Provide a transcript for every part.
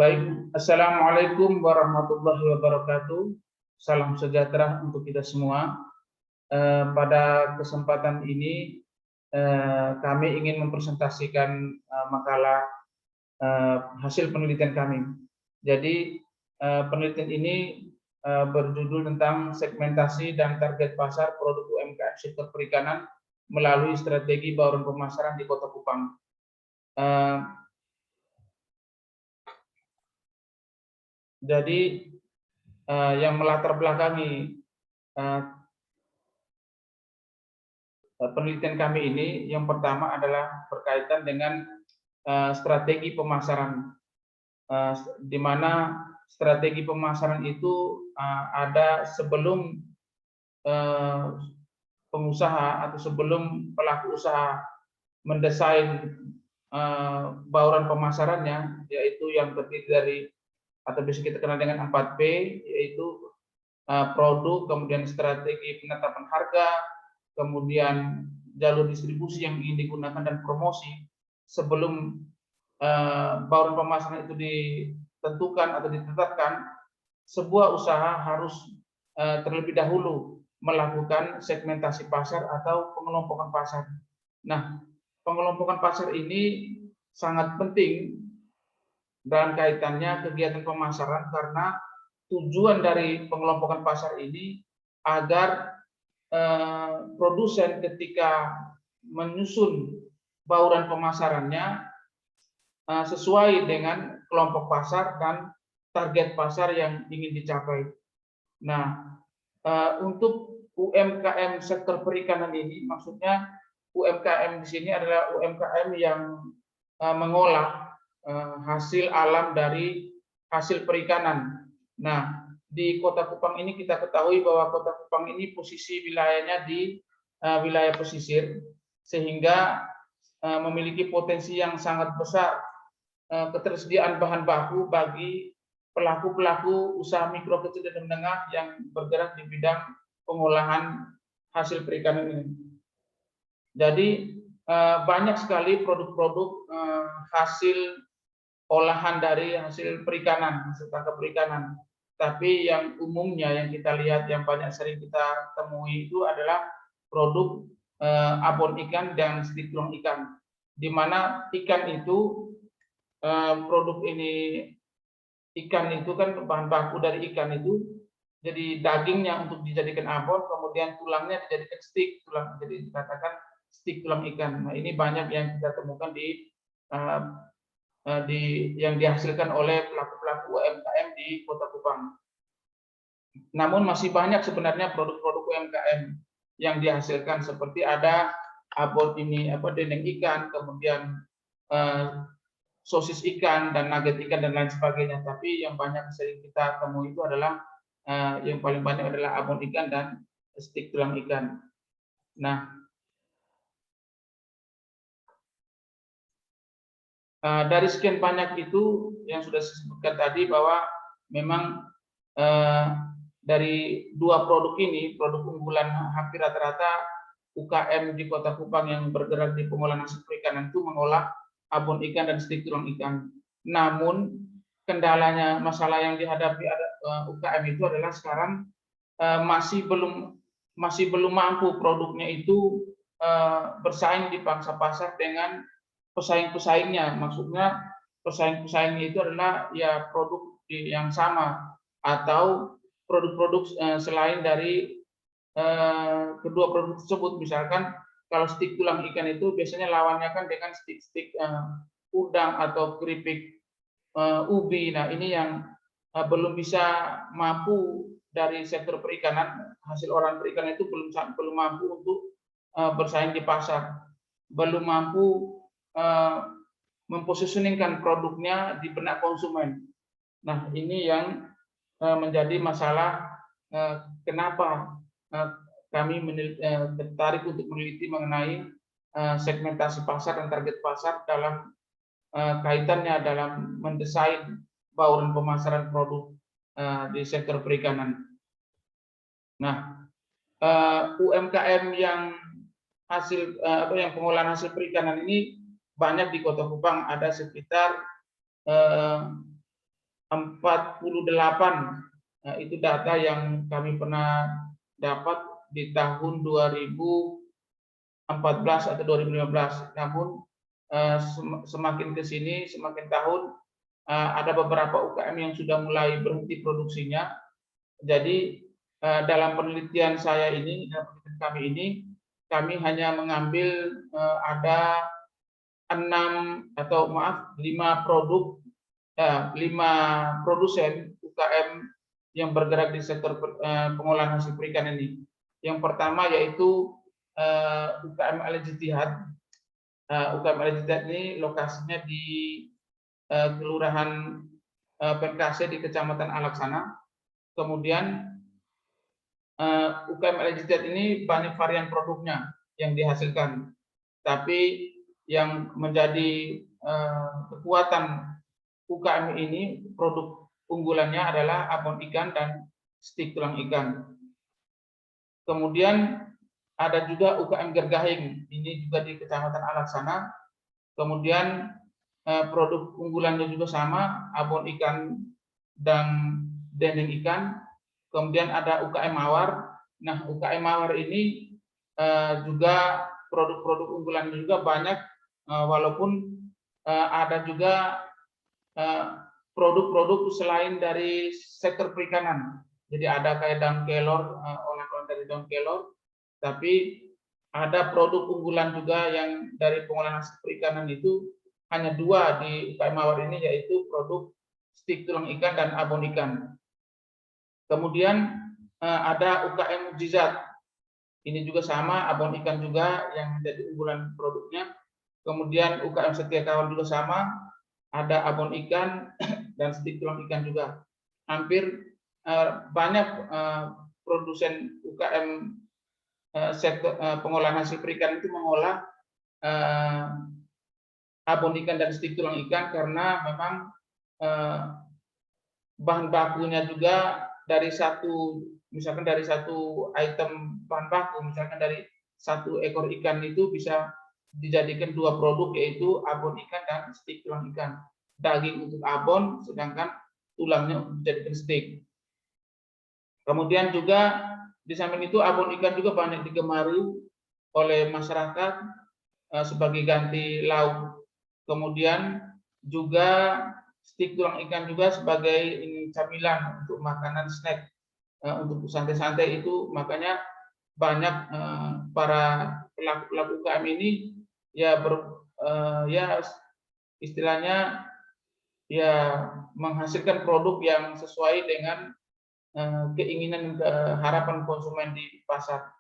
Baik, Assalamualaikum warahmatullahi wabarakatuh. Salam sejahtera untuk kita semua. Pada kesempatan ini kami ingin mempresentasikan makalah hasil penelitian kami. Jadi penelitian ini berjudul tentang segmentasi dan target pasar produk UMKM sektor perikanan melalui strategi bauran pemasaran di Kota Kupang. Jadi yang melatar belakangi penelitian kami ini, yang pertama adalah berkaitan dengan strategi pemasaran, di mana strategi pemasaran itu ada sebelum pengusaha atau sebelum pelaku usaha mendesain bauran pemasarannya, yaitu yang terdiri dari atau bisa kita kenal dengan 4P, yaitu produk, kemudian strategi penetapan harga, kemudian jalur distribusi yang ingin digunakan, dan promosi. Sebelum bauran pemasaran itu ditentukan atau ditetapkan, sebuah usaha harus terlebih dahulu melakukan segmentasi pasar atau pengelompokan pasar. Nah, pengelompokan pasar ini sangat penting dalam kaitannya kegiatan pemasaran, karena tujuan dari pengelompokan pasar ini agar produsen ketika menyusun bauran pemasarannya sesuai dengan kelompok pasar dan target pasar yang ingin dicapai. Nah, untuk UMKM sektor perikanan ini, maksudnya UMKM di sini adalah UMKM yang mengolah hasil alam dari hasil perikanan. Nah, di Kota Kupang ini kita ketahui bahwa Kota Kupang ini posisi wilayahnya di wilayah pesisir, sehingga memiliki potensi yang sangat besar ketersediaan bahan baku bagi pelaku-pelaku usaha mikro, kecil, dan menengah yang bergerak di bidang pengolahan hasil perikanan ini. Jadi banyak sekali produk-produk hasil olahan dari hasil perikanan, hasil tangkap perikanan. Tapi yang umumnya yang kita lihat, yang banyak sering kita temui itu adalah produk abon ikan dan stik tulang ikan, di mana ikan itu produk ini, ikan itu kan bahan baku dari ikan itu, jadi dagingnya untuk dijadikan abon, kemudian tulangnya dijadikan stik tulang, jadi dikatakan stik tulang ikan. Nah, ini banyak yang kita temukan di yang dihasilkan oleh pelaku-pelaku UMKM di Kota Kupang. Namun masih banyak sebenarnya produk-produk UMKM yang dihasilkan, seperti ada abon ini dendeng ikan, kemudian sosis ikan dan nugget ikan dan lain sebagainya. Tapi yang banyak sering kita temui itu adalah yang paling banyak adalah abon ikan dan stik tulang ikan. Nah, dari sekian banyak itu yang sudah saya sebutkan tadi, bahwa memang dari dua produk ini, produk unggulan hampir rata-rata UKM di Kota Kupang yang bergerak di pengolahan hasil perikanan itu mengolah abon ikan dan stik tulang ikan. Namun kendalanya, masalah yang dihadapi UKM itu adalah sekarang masih belum mampu produknya itu bersaing di pangsa pasar dengan pesaing-pesaingnya. Maksudnya pesaing-pesaingnya itu adalah ya produk yang sama atau produk-produk selain dari kedua produk tersebut. Misalkan kalau stik tulang ikan itu biasanya lawannya kan dengan stik-stik udang atau keripik ubi. Nah, ini yang belum bisa mampu dari sektor perikanan, hasil olahan perikanan itu belum mampu untuk bersaing di pasar, belum mampu mempositioningkan produknya di benak konsumen. Nah, ini yang menjadi masalah kenapa kami tertarik untuk meneliti mengenai segmentasi pasar dan target pasar dalam kaitannya dalam mendesain bauran pemasaran produk di sektor perikanan. Nah, UMKM yang yang pengolahan hasil perikanan ini banyak di Kota Kupang, ada sekitar 48. Itu data yang kami pernah dapat di tahun 2014 atau 2015. Namun semakin ke sini, semakin tahun ada beberapa UKM yang sudah mulai berhenti produksinya. Jadi dalam penelitian saya ini, dalam penelitian kami ini, kami hanya mengambil ada 5 produsen UKM yang bergerak di sektor pengolahan hasil perikanan ini. Yang pertama yaitu UKM Al-Ijtihad. UKM Al-Ijtihad ini lokasinya di Kelurahan Perkasa di Kecamatan Alaksana. Kemudian UKM Al-Ijtihad ini banyak varian produknya yang dihasilkan, tapi yang menjadi kekuatan UKM ini, produk unggulannya adalah abon ikan dan stik tulang ikan. Kemudian ada juga UKM Gergahing, ini juga di Kecamatan Alaksana. Kemudian produk unggulannya juga sama, abon ikan dan dendeng ikan. Kemudian ada UKM Mawar. Nah, UKM Mawar ini juga produk-produk unggulannya juga banyak, walaupun ada juga produk-produk selain dari sektor perikanan. Jadi ada kayak daun kelor, olahan dari daun kelor, tapi ada produk unggulan juga yang dari pengolahan hasil perikanan itu hanya 2 di UKM Mawar ini, yaitu produk stik tulang ikan dan abon ikan. Kemudian ada UKM Mukjizat. Ini juga sama, abon ikan juga yang menjadi unggulan produknya. Kemudian UKM Setia Kawan juga sama, ada abon ikan dan stik tulang ikan juga. Hampir banyak produsen UKM sektor pengolahan hasil perikanan itu mengolah abon ikan dan stik tulang ikan, karena memang bahan bakunya juga dari satu item bahan baku, misalkan dari 1 ekor ikan itu bisa dijadikan 2 produk, yaitu abon ikan dan stik tulang ikan. Daging untuk abon, sedangkan tulangnya untuk dijadikan stik. Kemudian juga di samping itu abon ikan juga banyak digemari oleh masyarakat sebagai ganti lauk. Kemudian juga stik tulang ikan juga sebagai camilan untuk makanan snack, untuk santai-santai itu. Makanya banyak para pelaku UKM ini ya istilahnya ya menghasilkan produk yang sesuai dengan keinginan harapan konsumen di pasar.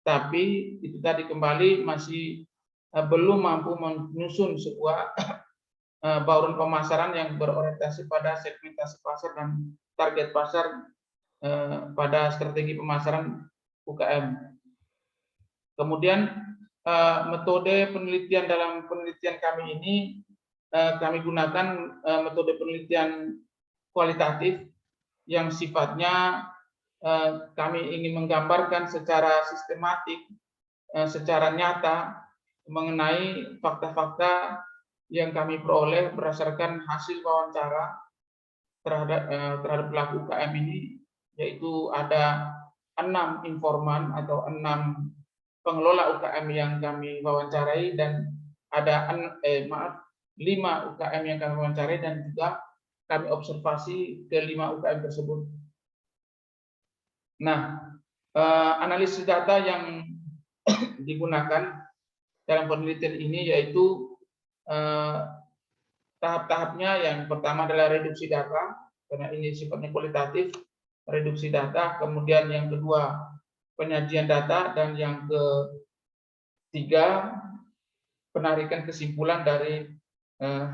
Tapi itu tadi kembali masih belum mampu menyusun sebuah bauran pemasaran yang berorientasi pada segmentasi pasar dan target pasar pada strategi pemasaran UKM. Kemudian metode penelitian, dalam penelitian kami ini kami gunakan metode penelitian kualitatif yang sifatnya kami ingin menggambarkan secara sistematik, secara nyata mengenai fakta-fakta yang kami peroleh berdasarkan hasil wawancara terhadap pelaku UKM ini, yaitu ada 6 informan atau 6 pengelola UKM yang kami wawancarai, dan ada 5 UKM yang kami wawancarai, dan juga kami observasi ke 5 UKM tersebut. Nah, analisis data yang digunakan dalam penelitian ini yaitu tahap-tahapnya. Yang pertama adalah reduksi data, karena ini sifatnya kualitatif, reduksi data. Kemudian yang kedua penyajian data, dan yang ketiga penarikan kesimpulan dari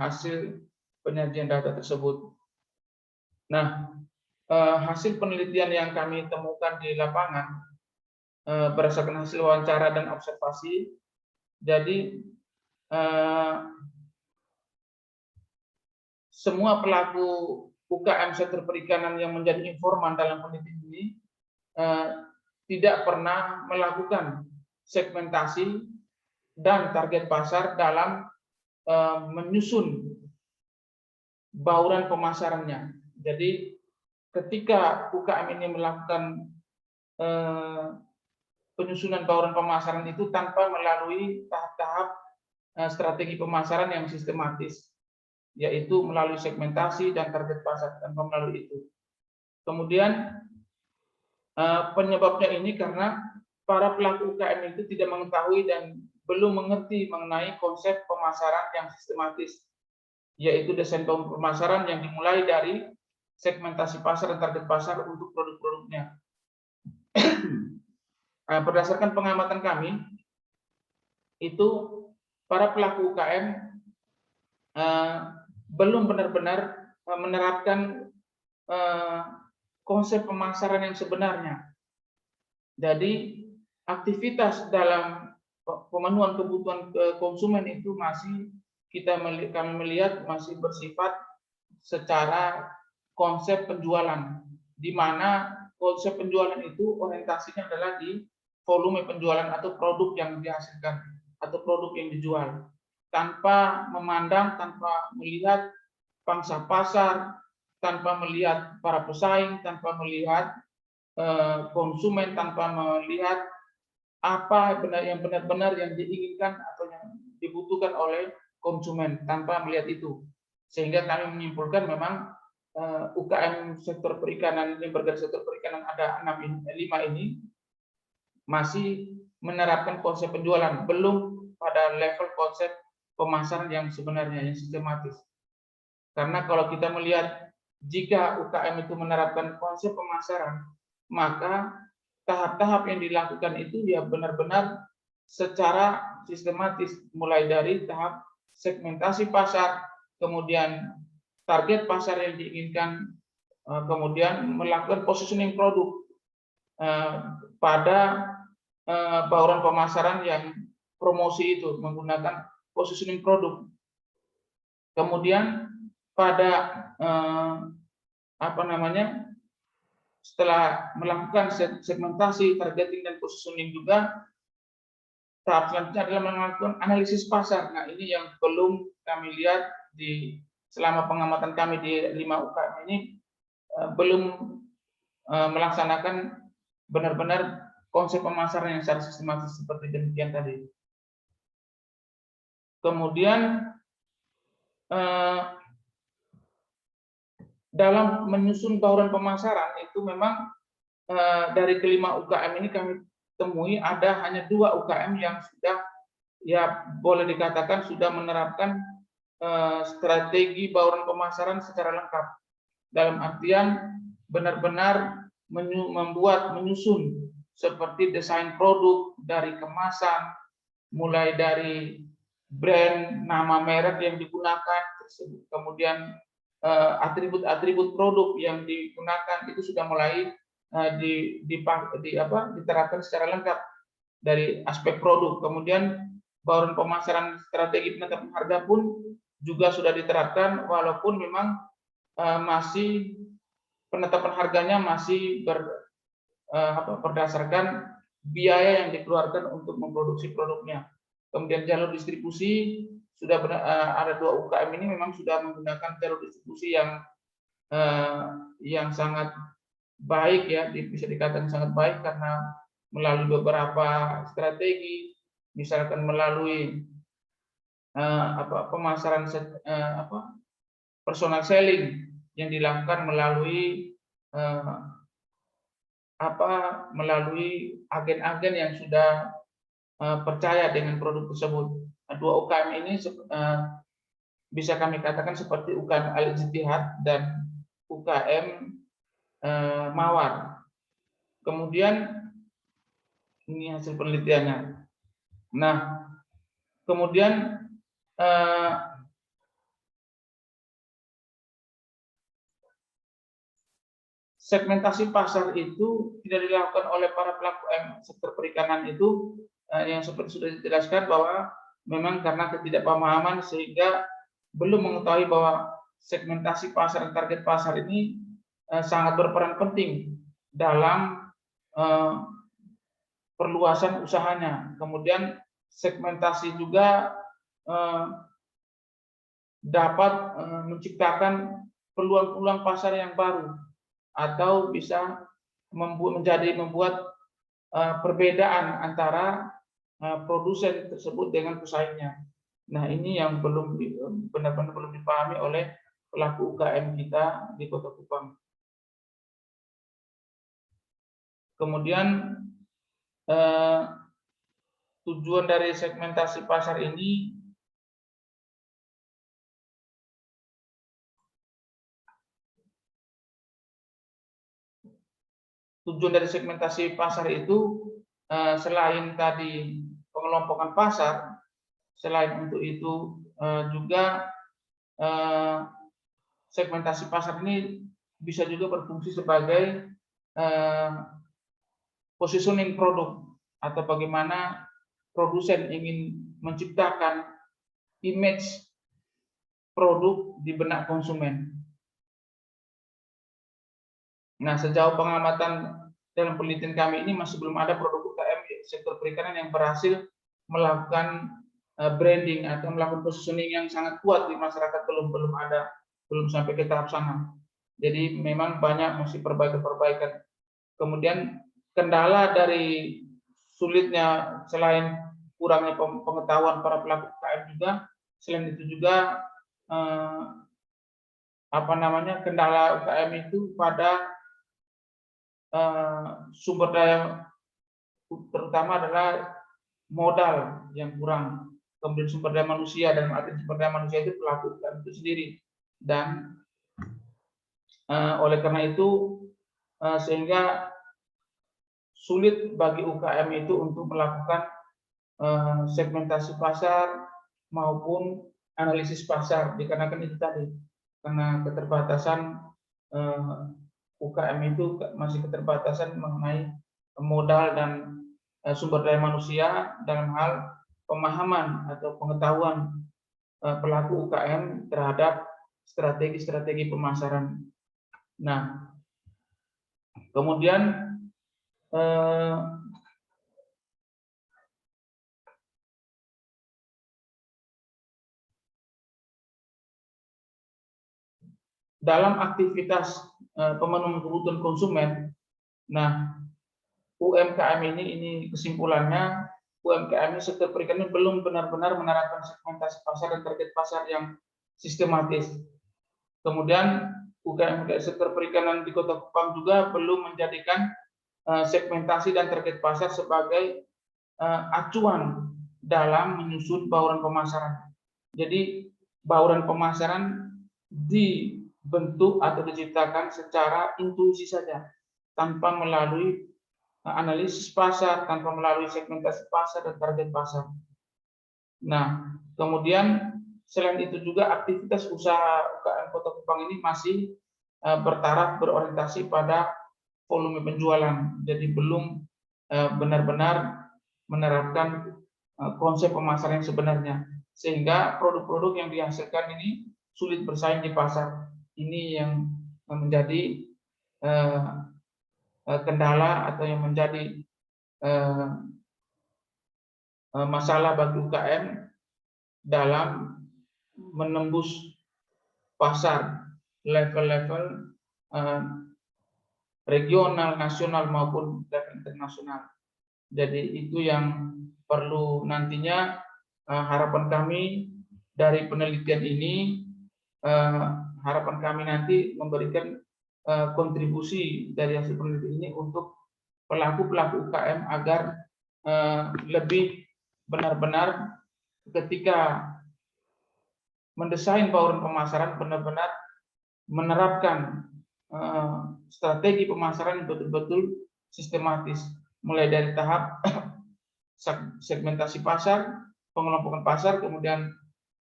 hasil penyajian data tersebut. Nah, hasil penelitian yang kami temukan di lapangan berdasarkan hasil wawancara dan observasi, jadi semua pelaku UKM sektor perikanan yang menjadi informan dalam penelitian ini tidak pernah melakukan segmentasi dan target pasar dalam menyusun bauran pemasarannya. Jadi ketika UKM ini melakukan penyusunan bauran pemasaran itu tanpa melalui tahap-tahap strategi pemasaran yang sistematis, yaitu melalui segmentasi dan target pasar, tanpa melalui itu. Kemudian penyebabnya ini karena para pelaku UKM itu tidak mengetahui dan belum mengerti mengenai konsep pemasaran yang sistematis, yaitu desain pemasaran yang dimulai dari segmentasi pasar dan target pasar untuk produk-produknya. Berdasarkan pengamatan kami, itu para pelaku UKM belum benar-benar menerapkan konsep pemasaran yang sebenarnya. Jadi aktivitas dalam pemenuhan kebutuhan konsumen itu masih kami melihat masih bersifat secara konsep penjualan, di mana konsep penjualan itu orientasinya adalah di volume penjualan atau produk yang dihasilkan atau produk yang dijual, tanpa memandang, tanpa melihat pangsa pasar, tanpa melihat para pesaing, tanpa melihat konsumen, tanpa melihat apa yang benar-benar yang diinginkan atau yang dibutuhkan oleh konsumen, tanpa melihat itu. Sehingga kami menyimpulkan memang UKM sektor perikanan ini, bergerak sektor perikanan ada 5 ini masih menerapkan konsep penjualan, belum pada level konsep pemasaran yang sebenarnya, yang sistematis. Karena kalau kita melihat jika UKM itu menerapkan konsep pemasaran, maka tahap-tahap yang dilakukan itu ya benar-benar secara sistematis, mulai dari tahap segmentasi pasar, kemudian target pasar yang diinginkan, kemudian melakukan positioning produk pada bauran pemasaran yang promosi itu menggunakan positioning produk. Kemudian pada setelah melakukan segmentasi, targeting dan positioning juga, tahap selanjutnya adalah melakukan analisis pasar. Nah, ini yang belum kami lihat selama pengamatan kami di 5 UKM ini, belum melaksanakan benar-benar konsep pemasaran yang secara sistematis seperti demikian tadi. Kemudian dalam menyusun bauran pemasaran itu memang dari kelima UKM ini kami temui ada hanya 2 UKM yang sudah, ya boleh dikatakan sudah menerapkan strategi bauran pemasaran secara lengkap, dalam artian benar-benar menyusun seperti desain produk, dari kemasan, mulai dari brand, nama merek yang digunakan, kemudian atribut-atribut produk yang digunakan itu sudah mulai diterapkan secara lengkap dari aspek produk. Kemudian bauran pemasaran strategi penetapan harga pun juga sudah diterapkan, walaupun memang masih penetapan harganya masih berdasarkan biaya yang dikeluarkan untuk memproduksi produknya. Kemudian jalur distribusi sudah ada 2 UKM ini memang sudah menggunakan jalur distribusi yang sangat baik, ya bisa dikatakan sangat baik, karena melalui beberapa strategi, misalkan melalui pemasaran personal selling yang dilakukan melalui melalui agen-agen yang sudah percaya dengan produk tersebut. 2 UKM ini bisa kami katakan seperti UKM Al-Ijtihad dan UKM Mawar. Kemudian ini hasil penelitiannya. Nah, kemudian segmentasi pasar itu tidak dilakukan oleh para pelaku sektor perikanan itu, yang seperti sudah dijelaskan bahwa memang karena ketidakpahaman sehingga belum mengetahui bahwa segmentasi pasar dan target pasar ini sangat berperan penting dalam perluasan usahanya. Kemudian segmentasi juga dapat menciptakan peluang-peluang pasar yang baru atau bisa membuat perbedaan antara produsen tersebut dengan pesaingnya. Nah, ini yang belum benar-benar belum dipahami oleh pelaku UKM kita di Kota Kupang. Kemudian tujuan dari segmentasi pasar ini itu selain tadi pengelompokan pasar, selain untuk itu juga segmentasi pasar ini bisa juga berfungsi sebagai positioning produk atau bagaimana produsen ingin menciptakan image produk di benak konsumen. Nah, sejauh pengamatan dalam penelitian kami ini masih belum ada produk UKM sektor perikanan yang berhasil melakukan branding atau melakukan positioning yang sangat kuat di masyarakat, belum sampai ke tahap sana. Jadi memang banyak masih perbaikan. Kemudian kendala dari sulitnya selain kurangnya pengetahuan para pelaku UKM juga, selain itu juga kendala UKM itu pada sumber daya, terutama adalah modal yang kurang, kemudian sumber daya manusia, dan arti sumber daya manusia itu pelaku UKM itu sendiri, dan oleh karena itu sehingga sulit bagi UKM itu untuk melakukan segmentasi pasar maupun analisis pasar, dikarenakan itu tadi, karena keterbatasan UKM itu masih keterbatasan mengenai modal dan sumber daya manusia dalam hal pemahaman atau pengetahuan pelaku UKM terhadap strategi-strategi pemasaran. Nah, kemudian dalam aktivitas pemenuhan kebutuhan konsumen, nah UMKM ini kesimpulannya, UMKM sektor perikanan belum benar-benar menerapkan segmentasi pasar dan target pasar yang sistematis. Kemudian UKM sektor perikanan di Kota Kupang juga belum menjadikan segmentasi dan target pasar sebagai acuan dalam menyusun bauran pemasaran. Jadi bauran pemasaran dibentuk atau diciptakan secara intuisi saja, tanpa melalui analisis pasar, tanpa melalui segmentasi pasar dan target pasar. Nah, kemudian selain itu juga aktivitas usaha UKM Kota Kupang ini masih bertaraf berorientasi pada volume penjualan, jadi belum benar-benar menerapkan konsep pemasaran yang sebenarnya, sehingga produk-produk yang dihasilkan ini sulit bersaing di pasar. Ini yang menjadi kendala atau yang menjadi masalah bagi UKM dalam menembus pasar level-level regional, nasional maupun level internasional. Jadi itu yang perlu nantinya harapan kami dari penelitian ini, harapan kami nanti memberikan kontribusi dari hasil penelitian ini untuk pelaku-pelaku UKM agar lebih benar-benar ketika mendesain bauran pemasaran benar-benar menerapkan strategi pemasaran yang betul-betul sistematis, mulai dari tahap segmentasi pasar, pengelompokan pasar, kemudian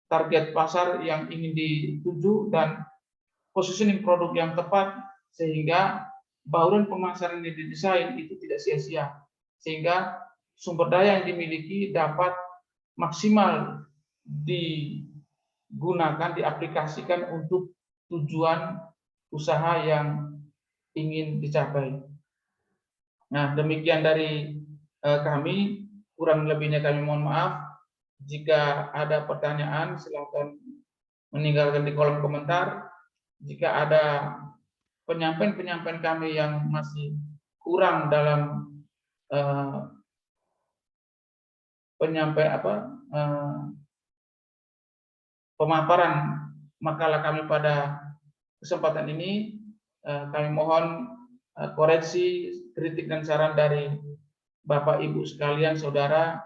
target pasar yang ingin dituju, dan positioning produk yang tepat, sehingga bauran pemasaran yang didesain itu tidak sia-sia, sehingga sumber daya yang dimiliki dapat maksimal digunakan, diaplikasikan untuk tujuan usaha yang ingin dicapai. Nah, demikian dari kami, kurang lebihnya kami mohon maaf. Jika ada pertanyaan, silakan meninggalkan di kolom komentar. Jika ada penyampaian kami yang masih kurang dalam pemaparan makalah kami pada kesempatan ini, kami mohon koreksi, kritik dan saran dari Bapak Ibu sekalian, saudara,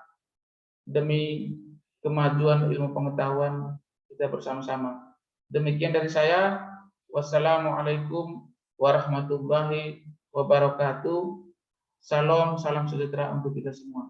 demi kemajuan ilmu pengetahuan kita bersama-sama. Demikian dari saya. Wassalamualaikum warahmatullahi wabarakatuh. Salam sejahtera untuk kita semua.